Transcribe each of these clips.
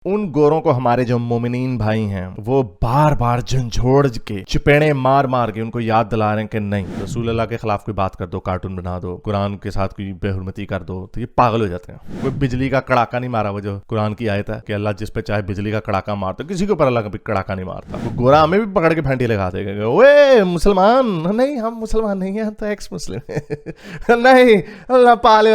उन गोरों को हमारे जो मोमिनीन भाई हैं वो बार बार झंझोड़ के चपेड़े मार मार के उनको याद दिला रहे हैं कि नहीं, रसूल अल्लाह के खिलाफ कोई बात कर दो, कार्टून बना दो, कुरान के साथ कोई बेहुरमती कर दो, तो ये पागल हो जाते हैं। कोई बिजली का कड़ाका नहीं मारा, वो जो कुरान की आयत है कि अल्लाह जिस पे चाहे बिजली का कड़ाका मारता, किसी के ऊपर अल्लाह कभी कड़ाका नहीं मारता। वो गोरा हमें भी पकड़ के फेंटी लगा देगा, ओए मुसलमान नहीं, हम मुसलमान नहीं है, तो एक्स मुस्लिम नहीं, अल्लाह पाले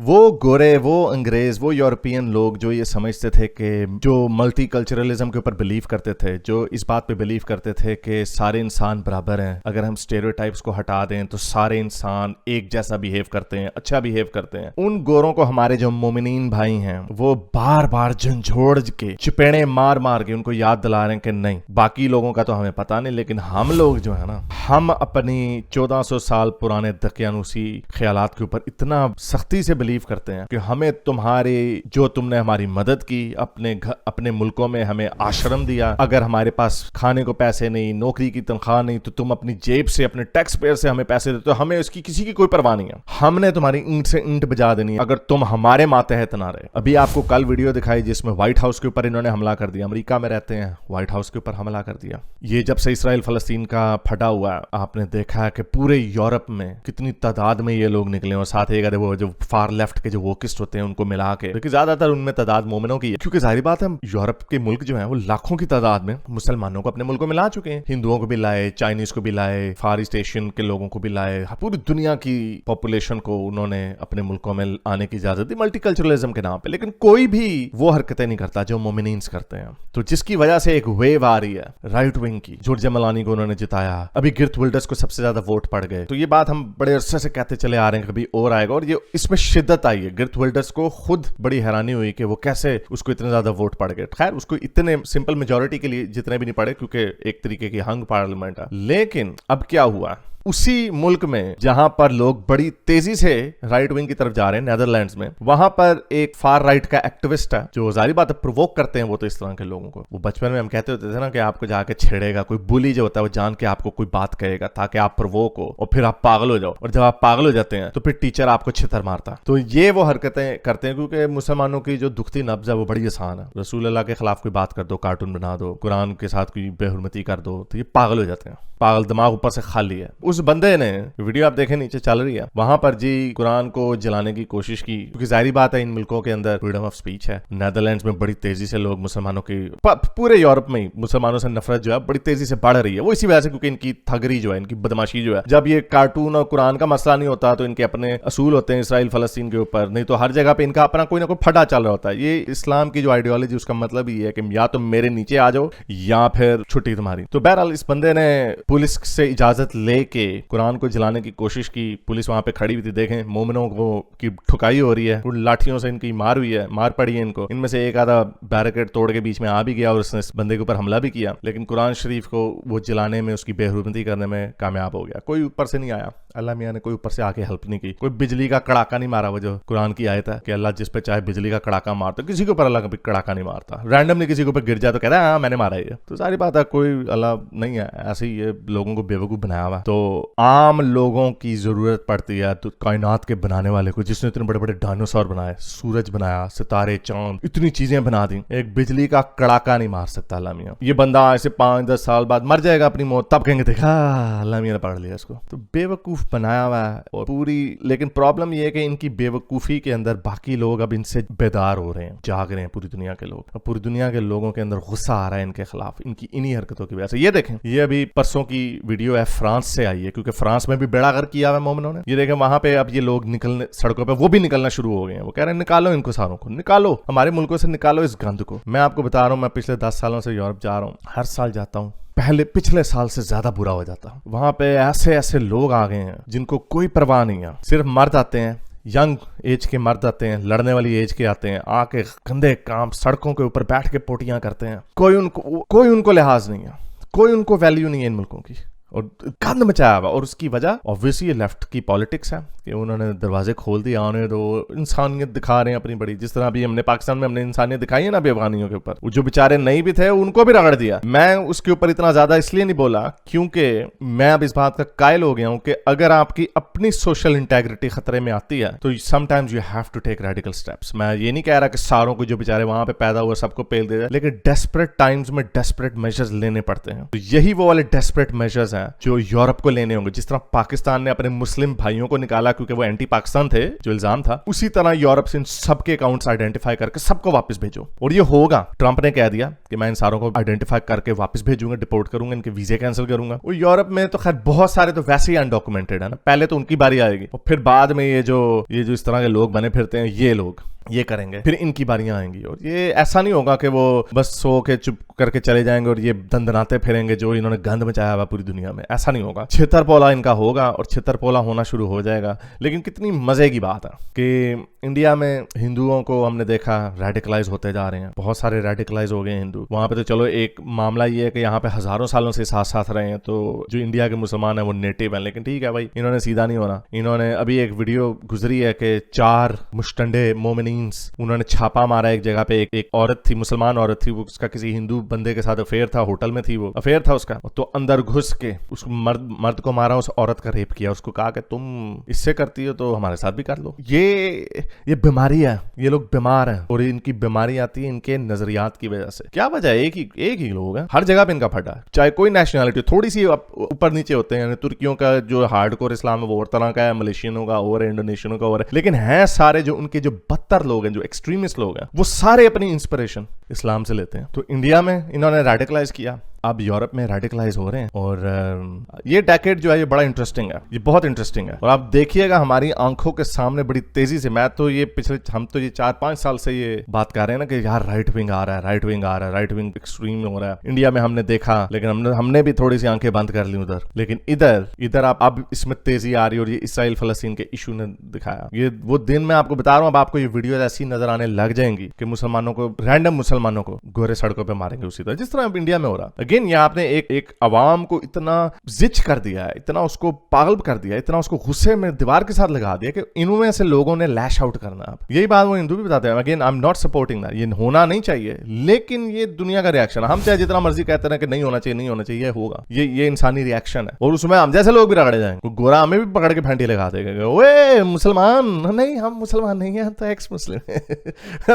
वो गोरे, वो अंग्रेज, वो यूरोपियन लोग जो ये समझते थे कि जो मल्टी कल्चरलिज्म के ऊपर बिलीव करते थे, जो इस बात पे बिलीव करते थे कि सारे इंसान बराबर हैं, अगर हम स्टेरियोटाइप्स को हटा दें तो सारे इंसान एक जैसा बिहेव करते हैं, अच्छा बिहेव करते हैं। उन गोरों को हमारे जो मोमिनीन भाई हैं वो बार बार झंझोड़ के चपेड़े मार मार के उनको याद दिला रहे हैं कि नहीं, बाकी लोगों का तो हमें पता नहीं, लेकिन हम लोग जो है ना, हम अपनी 1400 साल पुराने दकियानूसी ख्यालात के ऊपर इतना सख्ती से बिलीव करते हैं कि हमें तुम्हारी, जो तुमने हमारी मदद की, अपने मुल्कों में हमें आश्रम दिया, अगर हमारे पास खाने को पैसे नहीं, नौकरी की तनख्वाह नहीं, तो तुम अपनी जेब से, अपने टैक्स पेयर से हमें पैसे देते हो, हमें उसकी किसी की कोई परवाह नहीं है, हमने तुम्हारी ईंट से ईंट बजा देनी है अगर तुम हमारे मातहत ना रहे। अभी आपको कल वीडियो दिखाई जिसमें व्हाइट हाउस के ऊपर इन्होंने हमला कर दिया, अमेरिका में रहते हैं, व्हाइट हाउस के ऊपर हमला कर दिया। ये जब से इसराइल फलस्तीन का फटा हुआ है, आपने देखा है कि पूरे यूरोप में कितनी तादाद में ये लोग निकले, और साथ ही वो जो फार लेफ्ट के जो वोकिस्ट होते हैं उनको मिला के, क्योंकि ज्यादातर उनमें तादाद मोमिनों की है, क्योंकि जाहिर बात है यूरोप के मुल्क जो है वो लाखों की तादाद में मुसलमानों को अपने मुल्कों में ला चुके हैं, हिंदुओं को भी लाए, चाइनीज को भी लाए, फार ईस्ट एशियन के लोगों को भी लाए, पूरी दुनिया की पॉपुलेशन को उन्होंने अपने मुल्कों में आने की इजाजत दी मल्टीकल्चरलिज्म के नाम पे। लेकिन कोई भी वो हरकतें नहीं करता जो मोमिनीन्स करते हैं, तो जिसकी वजह से एक वेव आ रही है राइट विंग की। जॉर्जिया मेलोनी को उन्होंने जिताया, अभी गिर्थ विल्डर्स को सबसे ज्यादा वोट पड़ गए, तो ये बात हम बड़े अरसे से कहते चले आ रहे हैं, कभी और आएगा, और ये इसमें शिद्दत आई है। गिर्थ विल्डर्स को खुद बड़ी हैरानी हुई कि वो कैसे उसको इतने ज्यादा वोट पड़ गए। खैर उसको इतने सिंपल मेजोरिटी के लिए जितने भी नहीं पड़े, क्योंकि एक तरीके की हंग पार्लियामेंट है। लेकिन अब क्या हुआ, उसी मुल्क में जहां पर लोग बड़ी तेजी से राइट विंग की तरफ जा रहे हैं, नेदरलैंड्स में, वहां पर एक फार राइट का एक्टिविस्ट है जो जारी बात है प्रोवोक करते हैं वो तो इस तरह के लोगों को। वो बचपन में हम कहते होते थे ना कि आपको जाके छेड़ेगा कोई, बुली जो होता है वो जान के आपको कोई बात कहेगा ताकि आप प्रोवोक हो और फिर आप पागल हो जाओ, और जब आप पागल हो जाते हैं तो फिर टीचर आपको छितर मारता है। तो ये वो हरकतें करते हैं, क्योंकि मुसलमानों की जो दुखती नब्ज है वो बड़ी आसान है। रसूल अल्लाह के खिलाफ कोई बात कर दो, कार्टून बना दो, कुरान के साथ कोई बेहुरमती कर दो, तो ये पागल हो जाते हैं। पागल दिमाग ऊपर से खाली है। उस बंदे ने, वीडियो आप देखें नीचे चल रही है, वहां पर जी कुरान को जलाने की कोशिश की, क्योंकि जाहिर बात है इन मुल्कों के अंदर फ्रीडम ऑफ स्पीच है। नेदरलैंड्स में बड़ी तेजी से लोग मुसलमानों की, पूरे यूरोप में ही मुसलमानों से नफरत जो है बड़ी तेजी से बढ़ रही है। वो इसी वजह से, क्योंकि इनकी थगरी जो है, इनकी बदमाशी जो है, जब ये कार्टून और कुरान का मसला नहीं होता तो इनके अपने असूल होते हैं इसराइल फलस्तीन के ऊपर, नहीं तो हर जगह पे इनका अपना कोई ना कोई फटा चल रहा होता है। ये इस्लाम की जो आइडियोलॉजी, उसका मतलब ये है कि या तो मेरे नीचे आ जाओ या फिर छुट्टी तुम्हारी। तो बहरहाल इस बंदे ने पुलिस से इजाजत लेके कुरान को जलाने की कोशिश की। पुलिस वहां पे खड़ी हुई थी, देखें मोमिनों को की ठुकाई हो रही है, लाठियों से इनकी मार हुई है, मार पड़ी है इनको। इनमें से एक आधा बैरिकेड तोड़ के बीच में आ भी गया और उसने इस बंदे के ऊपर हमला भी किया, लेकिन कुरान शरीफ को वो जलाने में, उसकी बेहुरमती करने में कामयाब हो गया। कोई ऊपर से नहीं आया, अल्लाह मियां ने कोई ऊपर से आके हेल्प नहीं की, कोई बिजली का कड़ाका नहीं मारा। वो जो कुरान की आयत है कि अल्लाह जिस पे चाहे बिजली का कड़ाका मारता, किसी के ऊपर अल्लाह कभी कड़ाका नहीं मारता। रैंडमली किसी के ऊपर गिर जाए तो कहता है हाँ मैंने मारा ये, तो सारी बात है कोई अल्लाह नहीं है, ऐसे ही ये लोगों को बेवकूफ बनाया हुआ। तो आम लोगों की जरूरत पड़ती है तो कायनात के बनाने वाले को, जिसने इतने बड़े बड़े डायनासोर बनाए, सूरज बनाया, सितारे, चांद, इतनी चीजें बना दी, एक बिजली का कड़ाका नहीं मार सकता अल्लाह मियां। ये बंदा ऐसे 5-10 साल बाद मर जाएगा अपनी मौत, तब कहेंगे देखा अल्लाह मियां ने पकड़ लिया इसको। तो बेवकूफ बनाया हुआ है और पूरी। लेकिन प्रॉब्लम यह है कि इनकी बेवकूफी के अंदर बाकी लोग अब इनसे बेदार हो रहे हैं, जाग रहे हैं पूरी दुनिया के लोग। अब पूरी दुनिया के लोगों के अंदर गुस्सा आ रहा है इनके खिलाफ, इनकी इन्हीं हरकतों की वजह से। ये देखें, ये अभी परसों की वीडियो है, फ्रांस से आई है, क्योंकि फ्रांस में भी बेड़ा गर्क किया हुआ मोमिनों ने। ये देखें वहां पे अब ये लोग निकलने, सड़कों पे वो भी निकलना शुरू हो गए हैं। वो कह रहे हैं निकालो इनको सारों को, निकालो हमारे मुल्कों से, निकालो इस गंद को। मैं आपको बता रहा हूँ, मैं पिछले 10 सालों से यूरोप जा रहा हूँ, हर साल जाता हूँ, पिछले साल से ज्यादा बुरा हो जाता हूँ। वहां पे ऐसे ऐसे लोग आ गए हैं जिनको कोई परवाह नहीं है। सिर्फ मर्द आते हैं, यंग एज के मर्द आते हैं, लड़ने वाली एज के आते हैं, आके गंदे काम सड़कों के ऊपर बैठ के पोटियां करते हैं। कोई उनको लिहाज नहीं है, कोई उनको वैल्यू नहीं है इन मुल्कों की। और गंद मचाया हुआ। और उसकी वजह ऑब्वियसली लेफ्ट की पॉलिटिक्स है कि उन्होंने दरवाजे खोल दिए, आने दो, इंसानियत दिखा रहे हैं अपनी बड़ी, जिस तरह अभी हमने पाकिस्तान में हमने इंसानियत दिखाई है ना अभी अफगानियों के ऊपर, वो जो बेचारे नहीं भी थे उनको भी रगड़ दिया। मैं उसके ऊपर इतना ज्यादा इसलिए नहीं बोला क्योंकि मैं अब इस बात का कायल हो गया हूं कि अगर आपकी अपनी सोशल इंटेग्रिटी खतरे में आती है तो sometimes you have to take radical steps. मैं ये नहीं कह रहा कि सारों को जो बेचारे वहां पे पैदा हुए सबको पेल दे जाए, लेकिन डेस्परेट टाइम्स में डेस्परेट मेजर्स लेने पड़ते हैं। तो यही वो वाले डेस्परेट मेजर्स हैं जो यूरोप को लेने होंगे। जिस तरह पाकिस्तान ने अपने मुस्लिम भाइयों को निकाला क्योंकि वो एंटी पाकिस्तान थे, जो इल्जाम था, उसी तरह यूरोप से इन सबके अकाउंट्स आइडेंटिफाई करके सबको वापस भेजो। और ये होगा। ट्रंप ने कह दिया कि मैं इन सारों को आइडेंटिफाई करके वापस भेजूंगा, डिपोर्ट करूंगा, इनके वीजे कैंसिल करूंगा। और यूरोप में तो खैर बहुत सारे तो वैसे ही अनडॉक्यूमेंटेड है ना, पहले तो उनकी बारी आएगी और फिर बाद में ये जो इस तरह के लोग बने फिरते हैं, ये लोग ये करेंगे, फिर इनकी बारियां आएंगी। और ये ऐसा नहीं होगा कि वो बस सो के चुप करके चले जाएंगे और ये दंदनाते फिरेंगे जो इन्होंने गंद मचाया हुआ पूरी दुनिया में। ऐसा नहीं होगा। छितरपोला इनका होगा और छितरपोला होना शुरू हो जाएगा। लेकिन कितनी मजे की बात है कि इंडिया में हिंदुओं को हमने देखा रेडिकलाइज होते जा रहे हैं, बहुत सारे रेडिकलाइज हो गए हिंदू। वहां पे तो चलो एक मामला ये है कि यहाँ पे हजारों सालों से साथ साथ रहे हैं, तो जो इंडिया के मुसलमान है वो नेटिव है। लेकिन ठीक है भाई, इन्होंने सीधा नहीं होना। इन्होंने अभी एक वीडियो गुजरी है कि 4 मुश्तंडे मोमिनीन उन्होंने छापा मारा एक जगह पे। एक औरत थी, मुसलमान औरत थी, वो उसका किसी हिंदू बंदे के साथ अफेयर था, होटल में थी, वो अफेयर था उसका। तो अंदर घुस के उस मर्द को मारा, उस औरत का रेप किया, उसको कहा कि तुम इससे करती हो तो हमारे साथ भी कर लो। ये बीमारी है, ये लोग बीमार हैं और इनकी बीमारी आती है इनके नजरियात की वजह से। क्या वजह है? एक ही लोग हैं, हर जगह पे इनका फटा है, चाहे कोई नेशनैलिटी, थोड़ी सी ऊपर नीचे होते हैं। तुर्कियों का जो हार्डकोर इस्लाम है वो और तरह का है, मलेशियनों का और, इंडोनेशियनों का और, लेकिन है सारे जो उनके जो बदतर लोग हैं, जो एक्सट्रीमिस्ट लोग हैं, वो सारे अपनी इंस्पिरेशन इस्लाम से लेते हैं। तो इंडिया में इन्होंने रेडिकलाइज किया, अब यूरोप में रेडिकलाइज हो रहे हैं। और ये डेकेड जो है ये बड़ा इंटरेस्टिंग है, ये बहुत इंटरेस्टिंग है। और आप देखिएगा हमारी आंखों के सामने बड़ी तेजी से, मैं तो ये हम तो ये 4-5 साल से ये बात कर रहे हैं ना कि यार राइट विंग आ रहा है, राइट विंग आ रहा है, राइट विंग एक्सट्रीम हो रहा है। इंडिया में हमने देखा, लेकिन हमने भी थोड़ी सी आंखें बंद कर ली उधर। लेकिन इधर आप अब इसमें तेजी आ रही है। और ये इसराइल फलस्तीन के इशू ने दिखाया, ये वो दिन मैं आपको बता रहा हूँ, अब आपको ये वीडियो ऐसी नजर आने लग जाएंगी कि मुसलमानों को, रैंडम मुसलमानों को गोरे सड़कों पर मारेंगे उसी तरह जिस तरह अब इंडिया में हो रहा। अगेन ये आपने एक अवाम को इतना जिच कर दिया है, इतना उसको पागल कर दिया, इतना उसको गुस्से में दीवार के साथ लगा दिया कि इनमें से लोगों ने लैश आउट करना। अब यही बात वो हिंदू भी बताते हैं। Again I am not supporting that, ये होना नहीं चाहिए, लेकिन ये दुनिया का रिएक्शन है। हम चाहे जितना मर्जी कहते हैं कि नहीं होना चाहिए, नहीं होना चाहिए, ये होगा, ये इंसानी रिएक्शन है। और उसमें हम जैसे लोग भी रगड़े जाएंगे, गोरा हमें भी पकड़ के फेंटी लगा देगा, ओए मुसलमान नहीं, हम मुसलमान नहीं है, तो एक्स मुस्लिम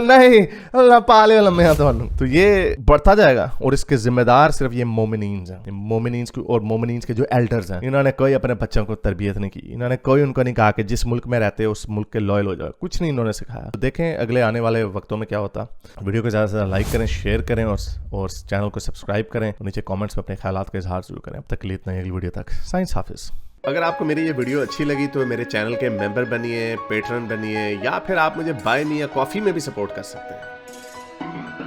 नहीं, अल्लाह पाले लम्बे हैं तो ये बढ़ता जाएगा। और इसके जिम्मेदार सिर्फ ये मोमिनीन्स हैं, मोमिनीन्स और मोमिनीन्स के जो एल्डर्स हैं। इन्होंने कोई अपने बच्चों को तरबियत नहीं की, इन्होंने कोई उनको नहीं कहा कि जिस मुल्क में रहते हैं उस मुल्क के लॉयल हो जाओ, कुछ नहीं इन्होंने सिखाया। तो देखें अगले आने वाले वक्तों में क्या होता। वीडियो को ज़्यादा से ज़्यादा लाइक करें, शेयर करें और चैनल को सब्सक्राइब करें और नीचे कमेंट्स में अपने ख्यालात का इजहार जरूर करें। अब तक के लिए इतना ही, अगली वीडियो तक साइंस हाफिज। अगर आपको मेरी ये वीडियो अच्छी लगी तो मेरे चैनल के मेंबर बनिए, पेट्रन बनिए, या फिर आप मुझे बाय मी या कॉफ़ी में भी सपोर्ट कर सकते हैं।